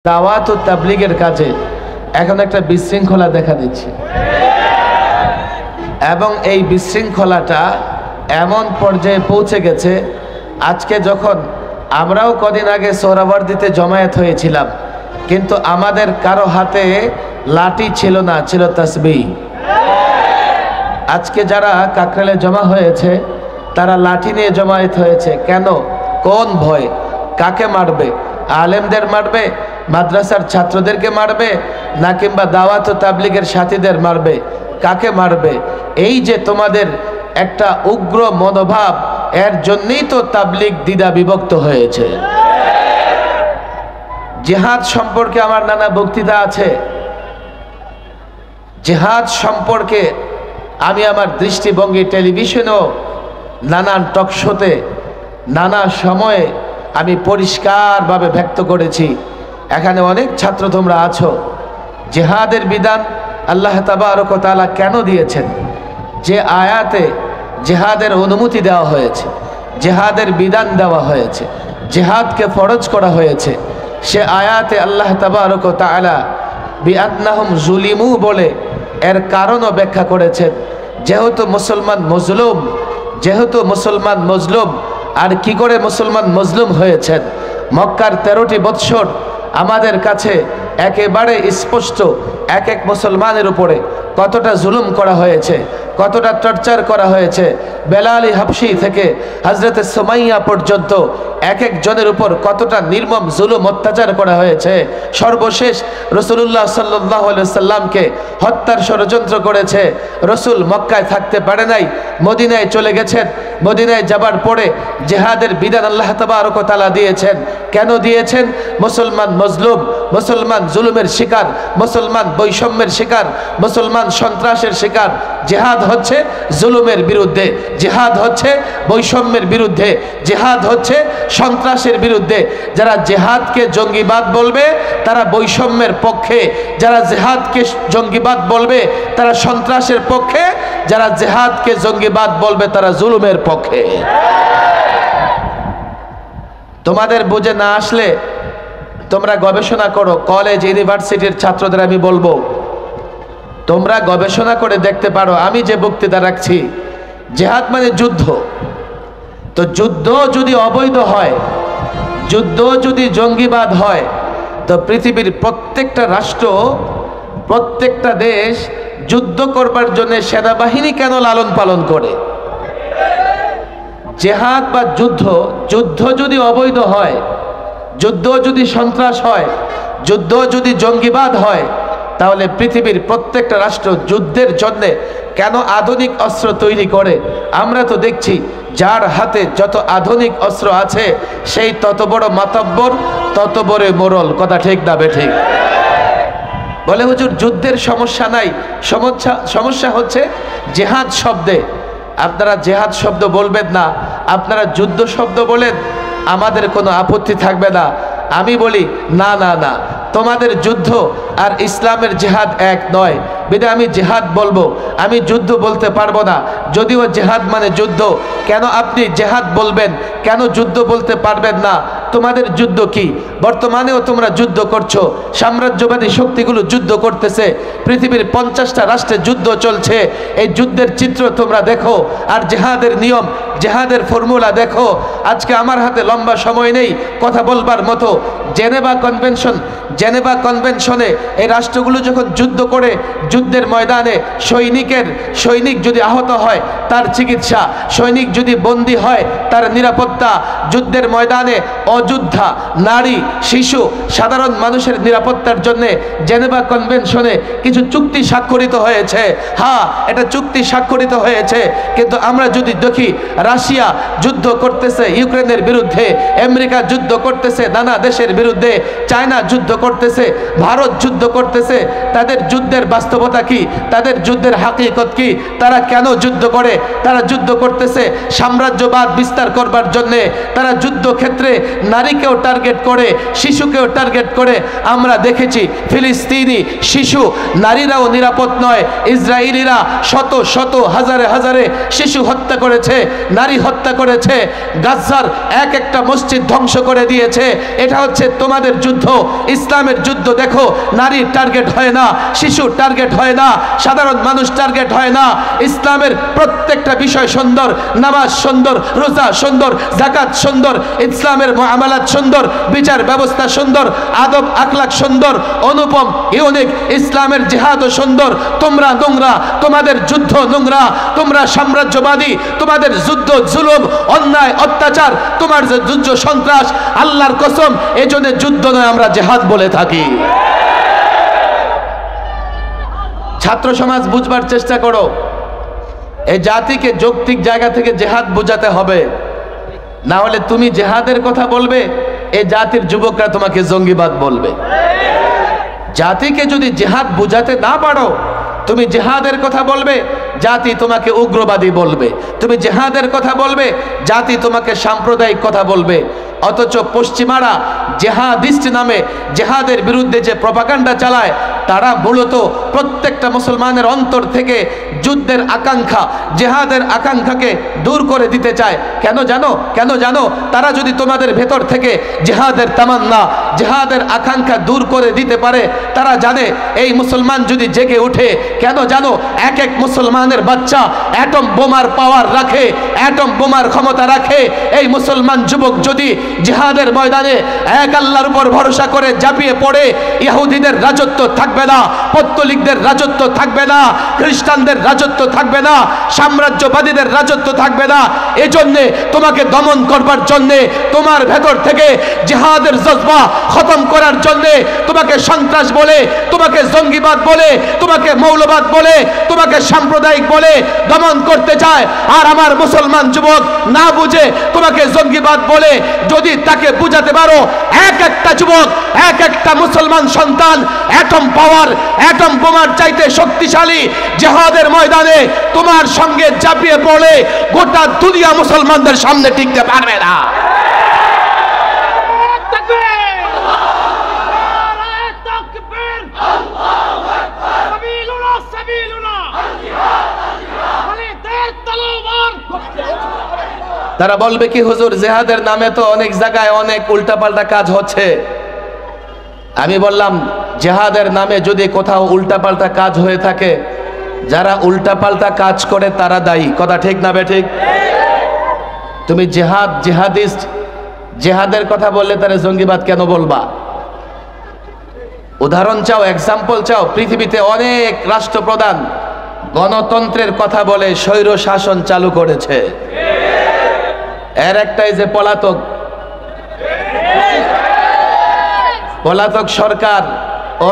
দাওয়াত ও তাবলীগের কাজে এখন একটা বিশৃঙ্খলা দেখা দিচ্ছে এবং এই বিশৃঙ্খলাটা এমন পর্যায়ে পৌঁছে গেছে। আজকে যখন আমরাও কদিন আগে সোহরাওয়ার্দীতে জমায়েত হয়েছিলাম, কিন্তু আমাদের কারো হাতে লাঠি ছিল না, ছিল তাসবিহ। আজকে যারা কাকরাইলে জমা হয়েছে তারা লাঠি নিয়ে জমায়েত হয়েছে। কেন? কোন ভয়? কাকে মারবে? আলেমদের মারবে, মাদ্রাসার ছাত্রদেরকে মারবে, না কিংবা দাওয়াত ও তাবলীগের সাথীদের মারবে? কাকে মারবে? এই যে তোমাদের একটা উগ্র মনোভাব, এর জন্যই তো তাবলীগ দ্বিধা বিভক্ত হয়েছে। জিহাদ সম্পর্কে আমার নানা বক্তৃতা আছে। জিহাদ সম্পর্কে আমি আমার দৃষ্টিভঙ্গি টেলিভিশনেও নানান টকশোতে নানা সময়ে আমি পরিষ্কারভাবে ব্যক্ত করেছি। এখানে অনেক ছাত্র তোমরা আছো। জিহাদের বিধান আল্লাহ তাবারক ওয়া তাআলা কেন দিয়েছেন? যে আয়াতে জিহাদের অনুমতি দেওয়া হয়েছে, জিহাদের বিধান দেওয়া হয়েছে, জিহাদকে ফরজ করা হয়েছে, সে আয়াতে আল্লাহ তাবারক ওয়া তাআলা বিআন্নাহুম যুলিমু বলে এর কারণও ব্যাখ্যা করেছেন। যেহেতু মুসলমান মজলুম, যেহেতু মুসলমান মজলুম, আর কি করে মুসলমান মজলুম হয়েছেন? মক্কার 13টি বৎসর আমাদের কাছে একেবারে স্পষ্ট। এক এক মুসলমানের উপরে কতটা জুলুম করা হয়েছে, কতটা টর্চার করা হয়েছে। বেলাল হাবশি থেকে হযরতে সুমাইয়া পর্যন্ত এক এক জনের উপর কতটা নির্মম জুলুম অত্যাচার করা হয়েছে। সর্বশেষ রাসূলুল্লাহ সাল্লাল্লাহু আলাইহি সাল্লামকে হত্যার ষড়যন্ত্র করেছে। রাসূল মক্কায় থাকতে পারে নাই, মদিনায় চলে গেছেন। মদিনায় যাবার পরে জিহাদের বিধান আল্লাহ তাবারক ওয়া তাআলা দিয়েছেন। কেন দিয়েছেন? মুসলমান মজলুম, মুসলমান জুলুমের শিকার, মুসলমান বৈষম্যের শিকার, মুসলমান সন্ত্রাসের শিকার। জিহাদ হচ্ছে জুলুমের বিরুদ্ধে, জিহাদ হচ্ছে বৈষম্যের বিরুদ্ধে, জিহাদ হচ্ছে সন্ত্রাসের বিরুদ্ধে। যারা জিহাদকে জঙ্গিবাদ বলবে তারা বৈষম্যের পক্ষে, যারা জিহাদকে জঙ্গিবাদ বলবে তারা সন্ত্রাসের পক্ষে, যারা জিহাদকে জঙ্গিবাদ বলবে তারা জুলুমের পক্ষে। তোমাদের বুঝে না আসলে তোমরা গবেষণা করো। কলেজ ইউনিভার্সিটির ছাত্রদের আমি বলবো, তোমরা গবেষণা করে দেখতে পারো। আমি যে বক্তৃতা রাখছি, জিহাদ মানে যুদ্ধ। তো যুদ্ধ যদি অবৈধ হয়, যুদ্ধ যদি জঙ্গিবাদ হয়, তো পৃথিবীর প্রত্যেকটা রাষ্ট্র, প্রত্যেকটা দেশ যুদ্ধ করবার জন্য সেনাবাহিনী কেন লালন পালন করে? জিহাদ বা যুদ্ধ, যুদ্ধ যদি অবৈধ হয়, যুদ্ধ যদি সন্ত্রাস হয়, যুদ্ধ যদি জঙ্গিবাদ হয়, তাহলে পৃথিবীর প্রত্যেকটা রাষ্ট্র যুদ্ধের জন্য কেন আধুনিক অস্ত্র তৈরি করে? আমরা তো দেখছি যার হাতে যত আধুনিক অস্ত্র আছে সেই তত বড় মাতব্বর, তত বড় মোরল। কথা ঠিক না বেঠিক? বলে হুজুর যুদ্ধের সমস্যা নাই, সমস্যা হচ্ছে জিহাদ শব্দে। আপনারা জিহাদ শব্দ বলবেন না, আপনারা যুদ্ধ শব্দ বলেন, আমাদের কোনো আপত্তি থাকবে না। আমি বলি না না না, তোমাদের যুদ্ধ আর ইসলামের জিহাদ এক নয়, বিধায় আমি জিহাদ বলবো, আমি যুদ্ধ বলতে পারবো না। যদিও জিহাদ মানে যুদ্ধ, কেন আপনি জিহাদ বলবেন, কেন যুদ্ধ বলতে পারবেন না? তোমাদের যুদ্ধ কি? বর্তমানেও তোমরা যুদ্ধ করছো, সাম্রাজ্যবাদী শক্তিগুলো যুদ্ধ করতেছে, পৃথিবীর 50টা রাষ্ট্রে যুদ্ধ চলছে। এই যুদ্ধের চিত্র তোমরা দেখো, আর জিহাদের নিয়ম, জিহাদের ফর্মুলা দেখো। আজকে আমার হাতে লম্বা সময় নেই কথা বলবার মতো। জেনেভা কনভেনশন, জেনেভা কনভেনশনে এই রাষ্ট্রগুলো যখন যুদ্ধ করে, যুদ্ধের ময়দানে সৈনিক যদি আহত হয় তার চিকিৎসা, সৈনিক যদি বন্দী হয় তার নিরাপত্তা, যুদ্ধের ময়দানে অযোদ্ধা, নারী, শিশু, সাধারণ মানুষের নিরাপত্তার জন্য জেনেভা কনভেনশনে কিছু চুক্তি স্বাক্ষরিত হয়েছে। হ্যাঁ, এটা চুক্তি স্বাক্ষরিত হয়েছে, কিন্তু আমরা যদি দেখি রাশিয়া যুদ্ধ করতেছে ইউক্রেনের বিরুদ্ধে, আমেরিকা যুদ্ধ করতেছে নানা দেশের বিরুদ্ধে, চায়না যুদ্ধ করতেছে, ভারত যুদ্ধ করতেছে, তাদের যুদ্ধের বাস্তবতা কি? তাদের যুদ্ধের হাকিকত কি? তারা কেন যুদ্ধ করে? তারা যুদ্ধ করতেছে সাম্রাজ্যবাদ বিস্তার করবার জন্য, জন্য তারা যুদ্ধক্ষেত্রে নারীকেও টার্গেট করে, শিশুকেও টার্গেট করে। আমরা দেখেছি ফিলিস্তিনি শিশু, নারীরাও নিরাপদ নয়। ইসরায়েলিরা শত শত হাজারে হাজারে শিশু হত্যা করেছে, নারী হত্যা করেছে, গাজার এক একটা মসজিদ ধ্বংস করে দিয়েছে। এটা হচ্ছে তোমাদের যুদ্ধ। ইসলামের যুদ্ধ দেখো, নারীর টার্গেট হয় না, শিশু টার্গেট হয় না, সাধারণ মানুষ টার্গেট হয় না। ইসলামের প্রত্যেকটা বিষয় সুন্দর, নামাজ সুন্দর, রোজা সুন্দর, যাকাত সুন্দর, ইসলামের মুআমালাত সুন্দর, বিচার ব্যবস্থা সুন্দর, আদব আখলাক সুন্দর, অনুপম ইউনিক। ইসলামের জিহাদও সুন্দর। তোমরা নোংরা, তোমাদের যুদ্ধ নোংরা, তোমরা সাম্রাজ্যবাদী, তোমাদের যুদ্ধ জুলুম, অন্যায় অত্যাচার, তোমার যে যুদ্ধ সন্ত্রাস, আল্লাহর কসম এজন্য যুদ্ধ নয়, আমরা জিহাদ বলে থাকি। ছাত্র সমাজ বুঝবার চেষ্টা করো, এই জাতিকে যৌক্তিক জায়গা থেকে জিহাদ বোঝাতে হবে, না হলে তুমি জিহাদের কথা বলবে, এই জাতির যুবকরা তোমাকে জঙ্গিবাদ বলবে। জাতিকে যদি জিহাদ বোঝাতে না পারো, তুমি জিহাদের কথা বলবে, জাতি তোমাকে উগ্রবাদী বলবে। তুমি জিহাদের কথা বলবে, জাতি তোমাকে সাম্প্রদায়িক কথা বলবে। অথচ পশ্চিমারা জেহাদিস্ট নামে জেহাদের বিরুদ্ধে যে প্রপাগান্ডা চালায়, তারা মূলত প্রত্যেকটা মুসলমানের অন্তর থেকে যুদ্ধের আকাঙ্ক্ষা, জেহাদের আকাঙ্ক্ষাকে দূর করে দিতে চায়। কেন জানো? কেন জানো? তারা যদি তোমাদের ভেতর থেকে জেহাদের তামান্না, জেহাদের আকাঙ্ক্ষা দূর করে দিতে পারে, তারা জানে এই মুসলমান যদি জেগে ওঠে, কেন জানো, এক এক মুসলমানের বাচ্চা অ্যাটম বোমার পাওয়ার রাখে, অ্যাটম বোমার ক্ষমতা রাখে। এই মুসলমান যুবক যদি জিহাদের ময়দানে এক আল্লাহর উপর ভরসা করে ঝাঁপিয়ে পড়ে, ইহুদিদের রাজত্ব থাকবে না, পৌত্তলিকদের রাজত্ব থাকবে না, খ্রিস্টানদের রাজত্ব থাকবে না, সাম্রাজ্যবাদীদের রাজত্ব থাকবে না। এজন্যে তোমাকে দমন করবার জন্যে, তোমার ভেতর থেকে জিহাদের জজবা খতম করার জন্যে তোমাকে সন্ত্রাস বলে, তোমাকে জঙ্গিবাদ বলে, তোমাকে মৌলবাদ বলে, তোমাকে সাম্প্রদায়িক বলে দমন করতে চায়। আর আমার মুসলমান যুবক না বুঝে তোমাকে জঙ্গিবাদ বলে, যদি তাকে বুঝাতে পারো, এক একটা যুবক, এক একটা মুসলমান সন্তান অ্যাটম পাওয়ার, অ্যাটম বোমার চাইতে শক্তিশালী, জিহাদের ময়দানে তোমার সঙ্গে ঝাঁপিয়ে পড়ে গোটা দুনিয়া মুসলমানদের সামনে টিকতে পারবে না। তারা বলবে কি, হুজুর জিহাদের নামে তো অনেক জায়গায় অনেক উল্টাপাল্টা কাজ হচ্ছে। আমি বললাম, জিহাদের নামে যদি কোথাও উল্টাপাল্টা কাজ হয়ে থাকে, যারা উল্টাপাল্টা কাজ করে তারা দায়ী। কথা ঠিক না বেঠিক? তুমি জিহাদ, জিহাদিস্ট, জিহাদের কথা বললে তারা জঙ্গিবাদ কেন বলবা? উদাহরণ চাও, এক্সাম্পল চাও? পৃথিবীতে অনেক রাষ্ট্রপ্রধান গণতন্ত্রের কথা বলে স্বৈর শাসন চালু করেছে। এর একটাই যে পলাতক সরকার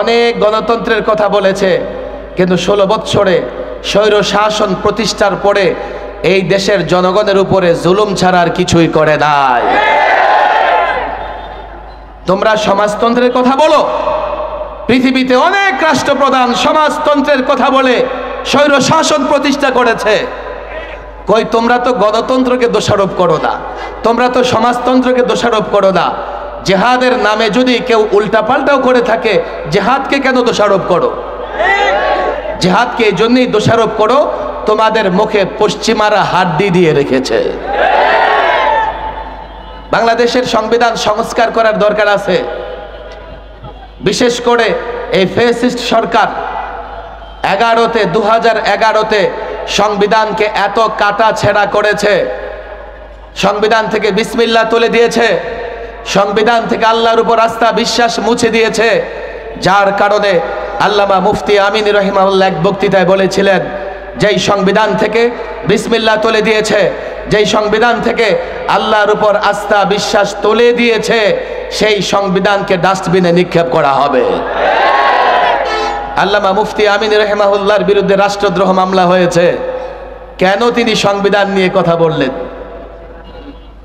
অনেক গণতন্ত্রের কথা বলেছে, কিন্তু 16 বৎসরে স্বৈর শাসন প্রতিষ্ঠার পরে এই দেশের জনগণের উপরে জুলুম ছাড়া আর কিছুই করে নাই। তোমরা সমাজতন্ত্রের কথা বলো, পৃথিবীতে অনেক রাষ্ট্রপ্রধান সমাজতন্ত্রের কথা বলে স্বৈর শাসন প্রতিষ্ঠা করেছে। কই, তোমরা তো গণতন্ত্রকে দোষারোপ করো না, তোমরা তো সমাজতন্ত্রকে দোষারোপ করো না। জিহাদের নামে যদি কেউ উল্টাপাল্টাও করে থাকে, জিহাদকে কেন দোষারোপ করো? জিহাদকে এই জন্যই দোষারোপ করো, তোমাদের মুখে পশ্চিমারা হাড্ডি দিয়ে রেখেছে। বাংলাদেশের সংবিধান সংস্কার করার দরকার আছে। বিশেষ করে এই ফ্যাসিস্ট সরকার 2011-তে সংবিধানকে এত কাটা ছেঁড়া করেছে, সংবিধান থেকে বিসমিল্লাহ তুলে দিয়েছে, সংবিধান থেকে আল্লাহর উপর আস্থা বিশ্বাস মুছে দিয়েছে, যার কারণে আল্লামা মুফতি আমিন রহিমাহুল্লাহ এক বক্তৃতায় বলেছিলেন, যেই সংবিধান থেকে বিসমিল্লাহ তুলে দিয়েছে, যেই সংবিধান থেকে আল্লাহর উপর আস্থা বিশ্বাস তুলে দিয়েছে, সেই সংবিধানকে ডাস্টবিনে নিক্ষেপ করা হবে। আল্লামা মুফতি আমিন রহিমাহুল্লাহর বিরুদ্ধে রাষ্ট্রদ্রোহ মামলা হয়েছে। কেন তিনি সংবিধান নিয়ে কথা বললেন?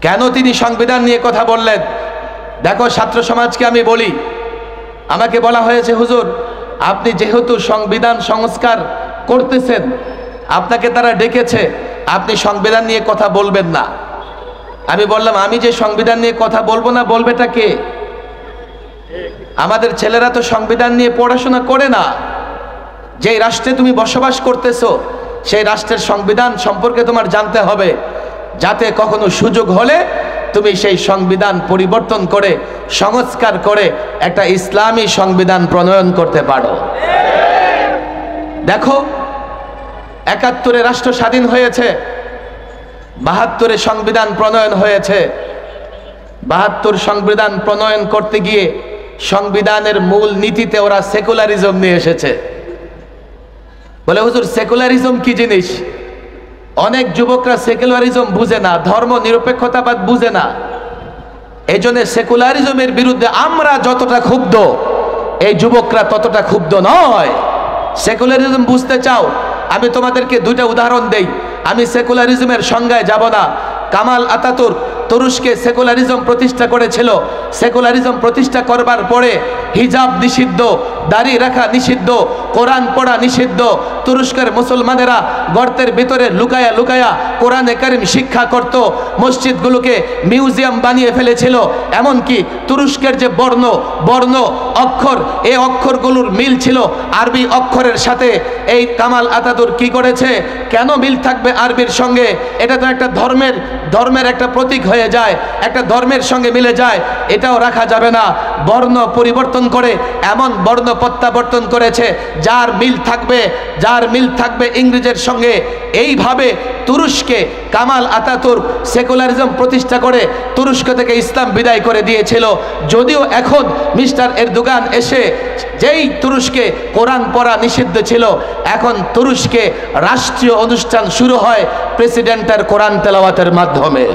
কেন তিনি সংবিধান নিয়ে কথা বললেন? দেখো, ছাত্র সমাজকে আমি বলি, আমাকে বলা হয়েছে, হুজুর আপনি যেহেতু সংবিধান সংস্কার করতেছেন, আপনাকে তারা ডেকেছে, আপনি সংবিধান নিয়ে কথা বলবেন না। আমি বললাম আমি যে সংবিধান নিয়ে কথা বলবো না, বলবেটা কে? আমাদের ছেলেরা তো সংবিধান নিয়ে পড়াশোনা করে না। যেই রাষ্ট্রে তুমি বসবাস করতেছো সেই রাষ্ট্রের সংবিধান সম্পর্কে তোমার জানতে হবে, যাতে কখনো সুযোগ হলে তুমি সেই সংবিধান পরিবর্তন করে সংস্কার করে একটা ইসলামী সংবিধান প্রণয়ন করতে পারো। দেখো, ৭১-এ রাষ্ট্র স্বাধীন হয়েছে, ৭২-এ সংবিধান প্রণয়ন হয়েছে। ৭২ সংবিধান প্রণয়ন করতে গিয়ে সংবিধানের মূল নীতিতে ওরা সেকুলারিজম নিয়ে এসেছে। বলে হুজুর সেকুলারিজম কি জিনিস? অনেক যুবকরা সেকুলারিজম বুঝে না, ধর্ম নিরপেক্ষতাবাদ বুঝে না। এই জন্য সেকুলারিজমের বিরুদ্ধে আমরা যতটা ক্ষুব্ধ, এই যুবকরা ততটা ক্ষুব্ধ নয়। সেকুলারিজম বুঝতে চাও? আমি তোমাদেরকে দুইটা উদাহরণ দেই। আমি সেকুলারিজমের সংজ্ঞায় যাব না। কামাল আতাতুর্ক তুরস্কে সেকুলারিজম প্রতিষ্ঠা করেছিল। সেকুলারিজম প্রতিষ্ঠা করবার পরে হিজাব নিষিদ্ধ, দাড়ি রাখা নিষিদ্ধ, কোরআন পড়া নিষিদ্ধ। তুরস্কের মুসলমানেরা গর্তের ভিতরে লুকায়া লুকায়া কোরআনে কারিম শিক্ষা করত। মসজিদগুলোকে মিউজিয়াম বানিয়ে ফেলেছিল। এমনকি তুরস্কের যে বর্ণ অক্ষর, এই অক্ষরগুলোর মিল ছিল আরবি অক্ষরের সাথে। এই কামাল আতাতুর্ক কি করেছে? কেন মিল থাকবে আরবির সঙ্গে? এটা তো একটা ধর্মের একটা প্রতীক হয়ে যায়, একটা ধর্মের সঙ্গে মিলে যায়, এটাও রাখা যাবে না। বর্ণ পরিবর্তন করে এমন বর্ণ প্রত্যাবর্তন করেছে যার মিল থাকবে ইংরেজের সঙ্গে। এইভাবে তুরস্কে কামাল আতাতুর্ক সেকুলারিজম প্রতিষ্ঠা করে তুরস্ক থেকে ইসলাম বিদায় করে দিয়েছিল। যদিও এখন মিস্টার এরদোগান এসে, যেই তুরস্কে কোরআন পড়া নিষিদ্ধ ছিল, এখন তুরস্কে রাষ্ট্রীয় অনুষ্ঠান শুরু হয় প্রেসিডেন্টের কোরআন তেলাওয়াতের মাধ্যমে।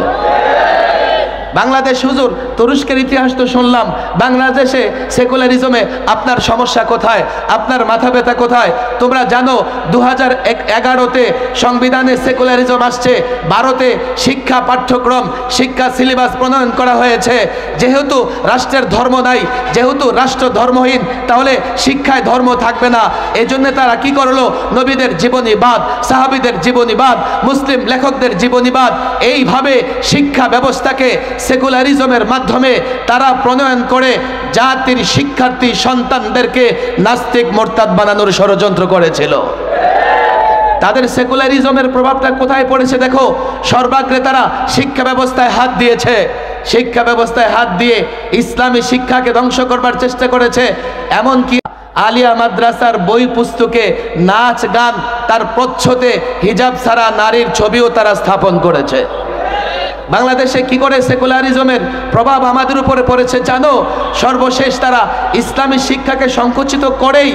বাংলাদেশ হুজুর তুরস্কের ইতিহাস তো শুনলাম, বাংলাদেশে সেকুলারিজমে আপনার সমস্যা কোথায়? আপনার মাথা ব্যথা কোথায়? তোমরা জানো 2011-তে সংবিধানে সেকুলারিজম আসছে, 12-তে শিক্ষা পাঠ্যক্রম, শিক্ষা সিলেবাস প্রণয়ন করা হয়েছে। যেহেতু রাষ্ট্রের ধর্ম নাই, যেহেতু রাষ্ট্র ধর্মহীন, তাহলে শিক্ষায় ধর্ম থাকবে না। এজন্য তারা কি করলো? নবীদের জীবনীবাদ, সাহাবীদের জীবনীবাদ, মুসলিম লেখকদের জীবনীবাদ, এইভাবে শিক্ষা ব্যবস্থাকে সেকুলারিজমের মাধ্যমে তারা প্রণয়ন করে জাতির শিক্ষার্থী সন্তানদেরকে নাস্তিক মোরতাদ বানানোর ষড়যন্ত্র করেছিল। তাদের সেকুলারিজমের প্রভাবটা কোথায় পড়েছে দেখো। সর্বাগ্রে তারা শিক্ষা ব্যবস্থায় হাত দিয়েছে। শিক্ষা ব্যবস্থায় হাত দিয়ে ইসলামী শিক্ষাকে ধ্বংস করবার চেষ্টা করেছে। এমনকি আলিয়া মাদ্রাসার বই পুস্তকে নাচ গান, তার প্রচ্ছদে হিজাব ছাড়া নারীর ছবিও তারা স্থাপন করেছে। বাংলাদেশে কি করে সেকুলারিজমের প্রভাব আমাদের উপরে পড়েছে জানো? সর্বশেষ তারা ইসলামী শিক্ষাকে সংকুচিত করেই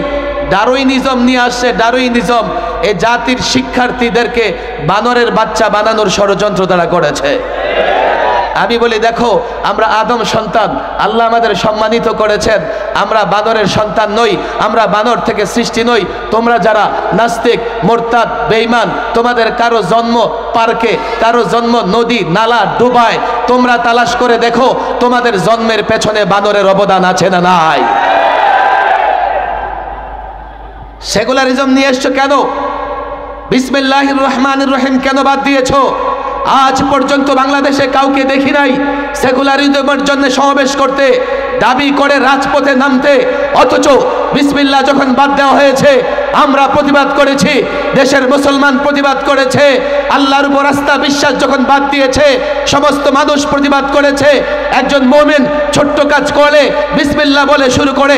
ডারউইনিজম নিয়ে আসছে। ডারউইনিজম এই জাতির শিক্ষার্থীদেরকে বানরের বাচ্চা বানানোর ষড়যন্ত্র তারা করেছে। আমি বলি দেখো, আমরা আদম সন্তান, আল্লাহ আমাদের সম্মানিত করেছেন। আমরা বানরের সন্তান নই, আমরা বানর থেকে সৃষ্টি নই। তোমরা যারা নাস্তিক, মোরতাদ, বেঈমান, তোমাদের কারো জন্ম পার্কে, কারো জন্ম নদী নালা ডুবায়, তোমরা তালাশ করে দেখো তোমাদের জন্মের পেছনে বানরের অবদান আছে না নাই? সেকুলারিজম নিয়ে এসছো কেন? বিসমিল্লাহির রহমানির রহিম কেন বাদ দিয়েছো? আজ পর্যন্ত বাংলাদেশে কাউকে দেখি নাই সেকুলারিজমের জন্য সমাবেশ করতে, দাবি করে রাজপথে নামতে। অথচ বিসমিল্লাহ যখন বাদ দেওয়া হয়েছে, আমরা প্রতিবাদ করেছি, দেশের মুসলমান প্রতিবাদ করেছে। আল্লাহর উপর আস্থা বিশ্বাস যখন বাদ দিয়েছে, সমস্ত মানুষ প্রতিবাদ করেছে। একজন মুমিন ছোট্ট কাজ করলে বিসমিল্লাহ বলে শুরু করে,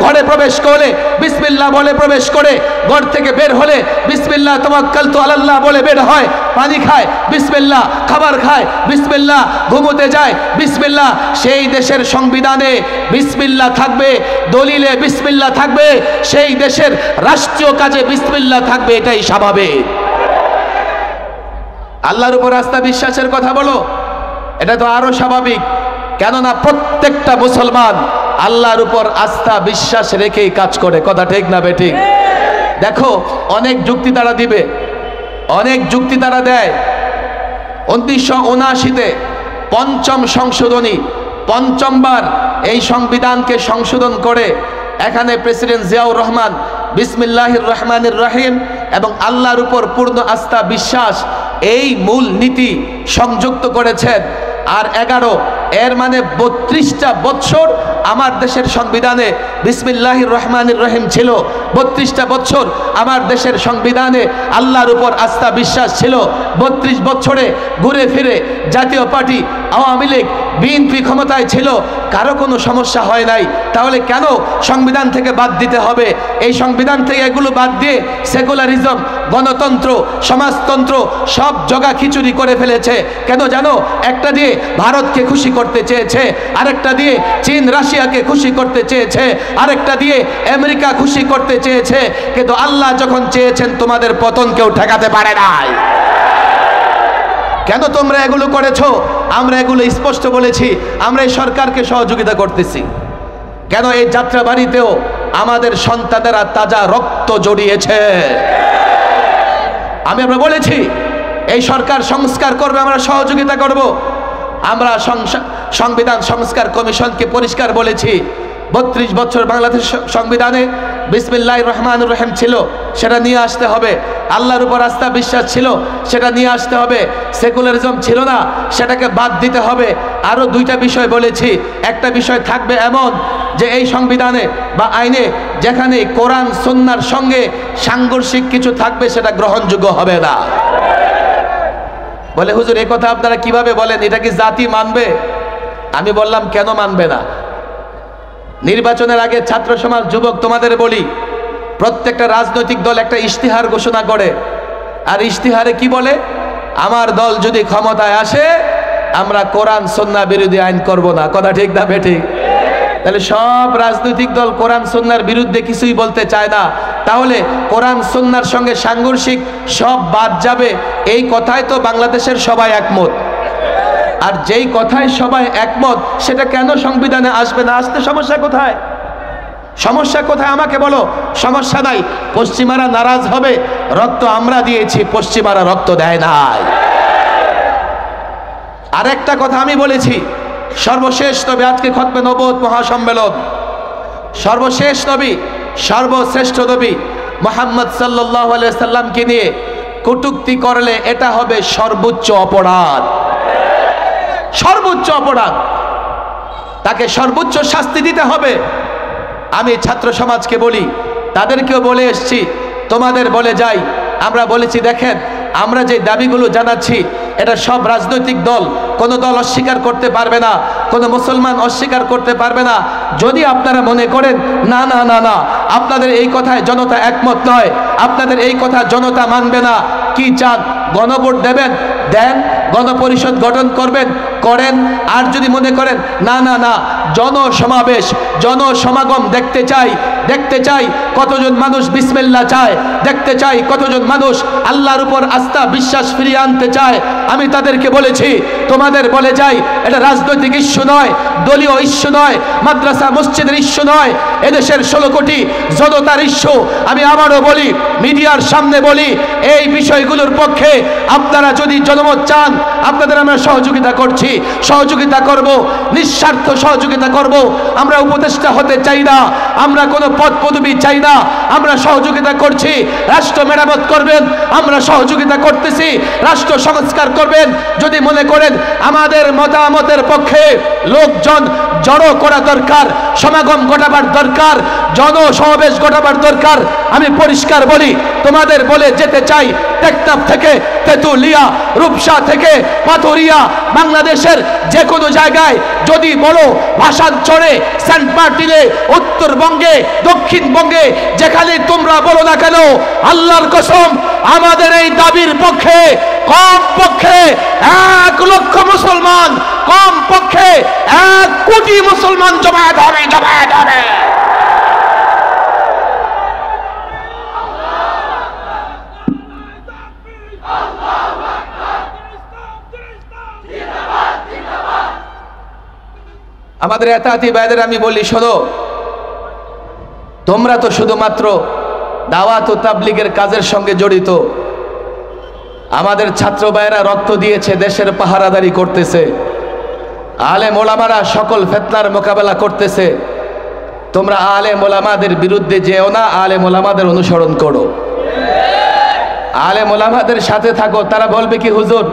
ঘরে প্রবেশ করলে বিসমিল্লাহ বলে প্রবেশ করে, ঘর থেকে বের হলে বিসমিল্লাহ তাওয়াক্কালতু আলাল্লাহ বলে বের হয়, পানি খায় বিসমিল্লাহ, খাবার খায় বিসমিল্লাহ, ঘুমোতে যায় বিসমিল্লাহ। সেই দেশের সংবিধানে বিসমিল্লাহ থাকবে, দলিলে বিসমিল্লাহ থাকবে, সেই দেশের রাষ্ট্রীয় কাজে বিসমিল্লাহ থাকবে, এটাই স্বাভাবিক। আল্লাহর উপর আস্থা বিশ্বাসের কথা বলো, এটা তো আরো স্বাভাবিক। কেননা প্রত্যেকটা মুসলমান আল্লাহর উপর আস্থা বিশ্বাস রেখেই কাজ করে। কথা ঠিক না বেঠিক? দেখো, অনেক যুক্তি তারা দিবে, অনেক যুক্তি তারা দেয়। 1979-তে পঞ্চম সংশোধনী, পঞ্চমবার এই সংবিধানকে সংশোধন করে এখানে প্রেসিডেন্ট জিয়াউর রহমান বিসমিল্লাহির রহমানির রহিম এবং আল্লাহর উপর পূর্ণ আস্থা বিশ্বাস, এই মূল নীতি সংযুক্ত করেছেন। আর 11 এর মানে 32টা বছর আমার দেশের সংবিধানে বিসমিল্লাহির রহমানির রহিম ছিল। 32টা বছর আমার দেশের সংবিধানে আল্লাহর উপর আস্থা বিশ্বাস ছিল। 32 বছরে ঘুরে ফিরে জাতীয় পার্টি আওয়ামী লীগ বিএনপি ক্ষমতায় ছিল, কারো কোনো সমস্যা হয় নাই। তাহলে কেন সংবিধান থেকে বাদ দিতে হবে? এই সংবিধান থেকে এগুলো বাদ দিয়ে সেকুলারিজম, গণতন্ত্র, সমাজতন্ত্র সব জগা খিচুড়ি করে ফেলেছে। কেন জানো? একটা দিয়ে ভারতকে খুশি করতে চেয়েছে, আরেকটা দিয়ে চীন রাশিয়াকে খুশি করতে চেয়েছে, আরেকটা দিয়ে আমেরিকা খুশি করতে চেয়েছে। কিন্তু আল্লাহ যখন চেয়েছেন তোমাদের পতন কেউ ঠেকাতে পারে নাই। কেন তোমরা এগুলো করেছো? আমরা এগুলো স্পষ্ট বলেছি, আমরা এই সরকারকে সহযোগিতা করতেছি। কেন? এই যাত্রা বাড়িতেও আমাদের সন্তানেরা তাজা রক্ত জড়িয়েছে। আমরা বলেছি এই সরকার সংস্কার করবে, আমরা সহযোগিতা করব। আমরা সংবিধান সংস্কার কমিশনকে পরিষ্কার বলেছি 32 বছর বাংলাদেশ সংবিধানে বিসমিল্লাহির রহমানির রহিম ছিল, সেটা নিয়ে আসতে হবে। আল্লাহর উপর আস্থা বিশ্বাস ছিল, সেটা নিয়ে আসতে হবে। সেকুলারিজম ছিল না, সেটাকে বাদ দিতে হবে। আরও 2টা বিষয় বলেছি। একটা বিষয় থাকবে এমন যে এই সংবিধানে বা আইনে যেখানে কোরআন সুন্নাহর সঙ্গে সাংঘর্ষিক কিছু থাকবে সেটা গ্রহণযোগ্য হবে না। বলে হুজুর এই কথা আপনারা কিভাবে বলেন? এটা কি জাতি মানবে? আমি বললাম কেন মানবে না? নির্বাচনের আগে ছাত্র সমাজ, যুবক তোমাদের বলি, প্রত্যেকটা রাজনৈতিক দল একটা ইশতিহার ঘোষণা করে। আর ইশতিহারে কি বলে? আমার দল যদি ক্ষমতায় আসে আমরা কোরআন সুন্নাহ বিরোধী আইন করব না। কথা ঠিক না বেঠিক? তাহলে সব রাজনৈতিক দল কোরআন সুন্নাহর বিরুদ্ধে কিছুই বলতে চায় না। তাহলে কোরআন সুন্নাহর সঙ্গে সাংঘর্ষিক সব বাদ যাবে, এই কথায় তো বাংলাদেশের সবাই একমত। আর যেই কথায় সবাই একমত সেটা কেন সংবিধানে আসবে না? আসতে সমস্যা কোথায়? সমস্যা কোথায় আমাকে বলো। সমস্যা নাই, পশ্চিমারা নারাজ হবে, রক্ত আমরা দিয়েছি, পশ্চিমারা রক্ত দেয় নাই। আরেকটা কথা আমি বলেছি, সর্বশেষ নবী, আজকে খতমে নবুয়ত মহাসম্মেলন, সর্বশেষ নবী, সর্বশ্রেষ্ঠ নবী মুহাম্মদ সাল্লাল্লাহু আলাইহি সাল্লামকে নিয়ে কটূক্তি করলে এটা হবে সর্বোচ্চ অপরাধ। সর্বোচ্চ অপরাধ, তাকে সর্বোচ্চ শাস্তি দিতে হবে। আমি ছাত্র সমাজকে বলি, তাদেরকেও বলে এসছি, তোমাদের বলে যাই। আমরা বলেছি দেখেন, আমরা যে দাবিগুলো জানাচ্ছি এটা সব রাজনৈতিক দল, কোনো দল অস্বীকার করতে পারবে না, কোনো মুসলমান অস্বীকার করতে পারবে না। যদি আপনারা মনে করেন না না না না আপনাদের এই কথায় জনতা একমত নয়, আপনাদের এই কথা জনতা মানবে না, কি চান? গণভোট দেবেন? দেন। গণপরিষদ গঠন করবেন? করেন। আর যদি মনে করেন না না না জনসমাবেশ, জনসমাগম দেখতে চাই, দেখতে চাই কতজন মানুষ বিসমিল্লাহ চায়, দেখতে চাই কতজন মানুষ আল্লাহর উপর আস্থা বিশ্বাস ফিরিয়ে আনতে চায়, আমি তাদেরকে বলেছি, তোমাদের বলে যাই, এটা রাজনৈতিক ইস্যু নয়, দলীয় ইস্যু নয়, মাদ্রাসা মসজিদের ইস্যু নয়, এদেশের 16 কোটি জনতার ইস্যু। আমি আবারও বলি, মিডিয়ার সামনে বলি, এই বিষয়গুলোর পক্ষে আপনারা যদি জনমত চান, আপনাদের আমরা সহযোগিতা করছি, সহযোগিতা করব, নিঃস্বার্থ সহযোগিতা করব। আমরা উপদেষ্টা হতে চাই না, আমরা কোনো পদ পদবি চাই না, আমরা সহযোগিতা করছি। রাষ্ট্র মেরামত করবেন, আমরা সহযোগিতা করতেছি। রাষ্ট্র সংস্কার করবেন, যদি মনে করেন আমাদের মতামতের পক্ষে লোকজন জড়ো করা দরকার, সমাগম ঘটাবার দরকার, জনসমাবেশ ঘটাবার দরকার, আমি পরিষ্কার বলি, তোমাদের বলে যেতে চাই, টেকনাফ থেকে তেতুলিয়া, রূপসা থেকে পাথরিয়া, বাংলাদেশের যে কোনো জায়গায় যদি বলো, ভাষাঞ্চলে, সেন্ট মার্টিনে, উত্তরবঙ্গে, দক্ষিণবঙ্গে, যেখানে তোমরা বলো না কেন, আল্লাহর কসম আমাদের এই দাবির পক্ষে কমপক্ষে 1 লক্ষ মুসলমান, কমপক্ষে 1 কোটি মুসলমান জমায়েত হবে, জমায়েত হবে। আমাদের এতাতি ভাইদের আমি বলি, শোনো, তোমরা তো শুধুমাত্র দাওয়াত ও তাবলীগের কাজের সঙ্গে জড়িত। আমাদের ছাত্র ভাইয়েরা রক্ত দিয়েছে, দেশের পাহারাদারি করতেছে, আলেম ওলামারা সকল ফিতনার মোকাবেলা করতেছে। তোমরা আলেম ওলামাদের বিরুদ্ধে যেও না, আলেম ওলামাদের অনুসরণ করো, আলেম ওলামাদের সাথে থাকো। তারা বলবে কি, হুজুর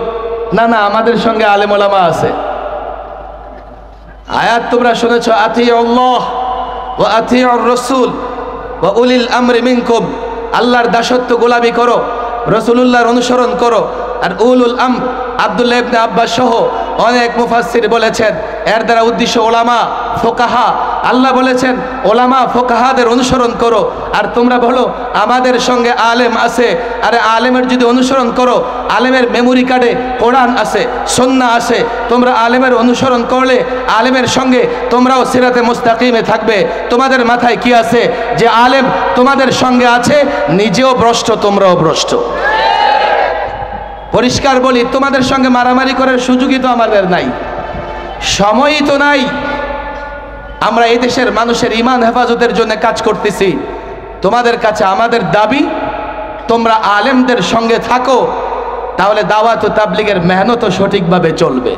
না না আমাদের সঙ্গে আলেম ওলামা আছে। আয়াত তোমরা শুনেছো, আতিউল্লাহ ওয়া আতিউর রাসূল ওয়া উলিল আমরি মিনকুম, আল্লাহর দাসত্ব গোলামি করো, রাসূলুল্লাহর অনুসরণ করো। আর উলুল আমর আব্দুল্লাহ ইবনে আব্বাস সহ অনেক মুফাসসির বলেছেন এর দ্বারা উদ্দেশ্য ওলামা ফোকাহা। আল্লাহ বলেছেন ওলামা ফোকাহাদের অনুসরণ করো। আর তোমরা বলো আমাদের সঙ্গে আলেম আছে, আরে আলেমের যদি অনুসরণ করো, আলেমের মেমোরি কার্ডে কোরআন আছে, সুন্নাহ আছে, তোমরা আলেমের অনুসরণ করলে আলেমের সঙ্গে তোমরাও সিরাতে মুস্তাকিমে থাকবে। তোমাদের মাথায় কি আছে যে আলেম তোমাদের সঙ্গে আছে, নিজেও ভ্রষ্ট তোমরাও ভ্রষ্ট। পরিষ্কার বলি, তোমাদের সঙ্গে মারামারি করার সুযোগই তো আমাদের নাই, সময়ই তো নাই। আমরা এই দেশের মানুষের ঈমান হেফাজতের জন্য কাজ করতেছি। তোমাদের কাছে আমাদের দাবি, তোমরা আলেমদের সঙ্গে থাকো, তাহলে দাওয়াত ও তাবলীগের মেহনতও সঠিকভাবে চলবে।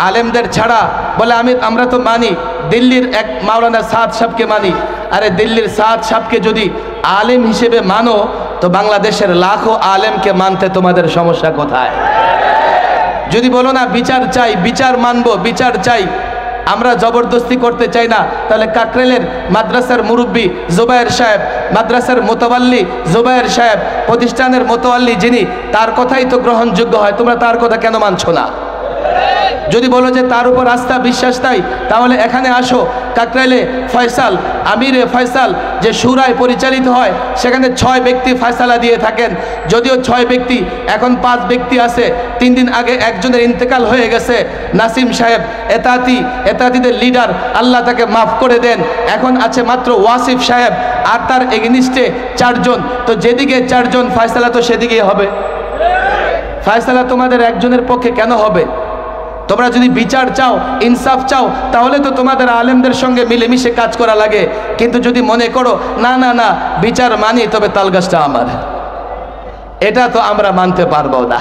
আলেমদের ছাড়া বলে আমরা তো মানি দিল্লির এক মাওলানা সাদ সাহেবকে মানি। আরে দিল্লির সাদ সাহেবকে যদি আলেম হিসেবে মানো, তো বাংলাদেশের লাখো আলেমকে মানতে তোমাদের সমস্যা কোথায়? যদি বলো না বিচার চাই, বিচার মানবো, বিচার চাই, আমরা জবরদস্তি করতে চাই না, তাহলে কাকরেলের মাদ্রাসার মুরব্বী জুবায়ের সাহেব, মাদ্রাসার মোতাওয়াল্লি জুবায়ের সাহেব, প্রতিষ্ঠানের মোতাওয়াল্লি যিনি, তার কথাই তো গ্রহণযোগ্য হয়, তোমরা তার কথা কেন মানছো না? যদি বলো যে তার উপর আস্থা বিশ্বাস তাই, তাহলে এখানে আসো, কাকরাইলে ফয়সাল, আমিরে ফয়সাল যে শুরায় পরিচালিত হয়, সেখানে 6 ব্যক্তি ফয়সালা দিয়ে থাকেন। যদিও 6 ব্যক্তি, এখন 5 ব্যক্তি আছে। 3 দিন আগে একজনের ইন্তেকাল হয়ে গেছে, নাসিম সাহেব, এতাতিদের লিডার, আল্লাহ তাকে মাফ করে দেন। এখন আছে মাত্র ওয়াসিফ সাহেব, আর তার এগেনিস্টে 4 জন। তো যেদিকে 4 জন ফয়সালা তো সেদিকেই হবে। ফয়সালা তোমাদের একজনের পক্ষে কেন হবে? তোমরা যদি বিচার চাও, ইনসাফ চাও, তাহলে তো তোমাদের আলেমদের সঙ্গে মিলেমিশে কাজ করা লাগে। কিন্তু যদি মনে করো না না না বিচার মানি, তবে তালগাছটা আমার, এটা তো আমরা মানতে পারবো না,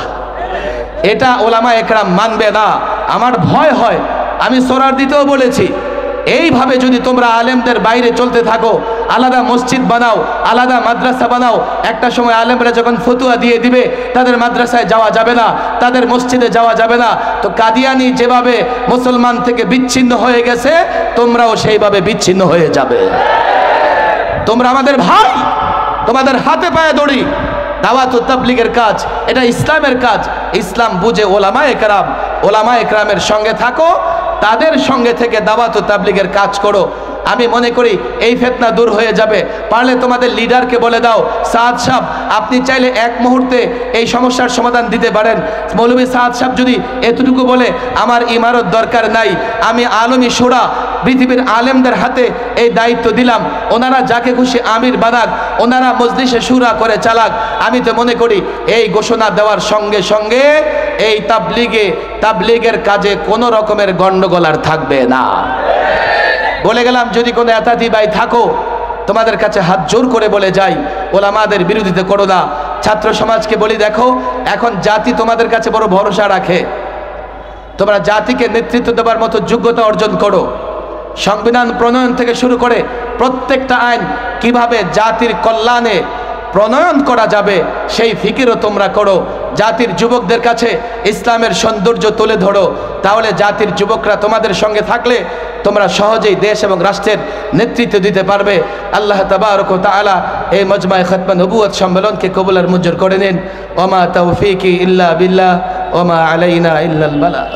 এটা ওলামা একরাম মানবে না। আমার ভয় হয়, আমি সরার দিতেও বলেছি, এইভাবে যদি তোমরা আলেমদের বাইরে চলতে থাকো, আলাদা মসজিদ বানাও, আলাদা মাদ্রাসা বানাও, একটা সময় আলেমরা যখন ফতুয়া দিয়ে দিবে তাদের মাদ্রাসায় যাওয়া যাবে না, তাদের মসজিদে যাওয়া যাবে না, তো কাদিয়ানি যেভাবে মুসলমান থেকে বিচ্ছিন্ন হয়ে গেছে, তোমরাও সেইভাবে বিচ্ছিন্ন হয়ে যাবে। তোমরা আমাদের ভাই, তোমাদের হাতে পায়ে দড়ি। দাওয়াত ও তাবলীগের কাজ এটা ইসলামের কাজ। ইসলাম বুঝে ওলামা একরামের সঙ্গে থাকো, তাদের সঙ্গে থেকে দাওয়াত ও তাবলীগের কাজ করো। আমি মনে করি এই ফিতনা দূর হয়ে যাবে। পারলে তোমাদের লিডারকে বলে দাও, সাদ সাহেব আপনি চাইলে এক মুহূর্তে এই সমস্যার সমাধান দিতে পারেন। মৌলভী সাদ সাহেব যদি এতটুকু বলে, আমার ইমারত দরকার নাই, আমি আলমী শোরা পৃথিবীর আলেমদের হাতে এই দায়িত্ব দিলাম, ওনারা যাকে খুশি আমির বানাক, ওনারা মজলিসে শুরা করে চালাক। আমি তো মনে করি এই ঘোষণা দেওয়ার সঙ্গে সঙ্গে এই তাবলীগের কাজে কোনো রকমের গন্ডগোল আর থাকবে না। বলে গেলাম, যদি কোনো এতাতি ভাই থাকো, তোমাদের কাছে হাত জোর করে বলে যাই, ওলামাদের বিরোধিতা করো না। ছাত্র সমাজকে বলি, দেখো এখন জাতি তোমাদের কাছে বড় ভরসা রাখে, তোমরা জাতিকে নেতৃত্ব দেওয়ার মতো যোগ্যতা অর্জন করো। সংবিধান প্রণয়ন থেকে শুরু করে প্রত্যেকটা আইন কিভাবে জাতির কল্যাণে প্রণয়ন করা যাবে, সেই ফিকিরও তোমরা করো। জাতির যুবকদের কাছে ইসলামের সৌন্দর্য তুলে ধরো, তাহলে জাতির যুবকরা তোমাদের সঙ্গে থাকলে তোমরা সহজেই দেশ এবং রাষ্ট্রের নেতৃত্ব দিতে পারবে। আল্লাহ তাবারক ওয়া তাআলা এই মজমায়ে খাতমে নবুয়ত সম্মেলনকে কবুল আর মঞ্জুর করে নিন। ওয়া মা তাওফীকি ইল্লা বিল্লাহ ওয়া মা আলাইনা ইল্লাল বালাগ।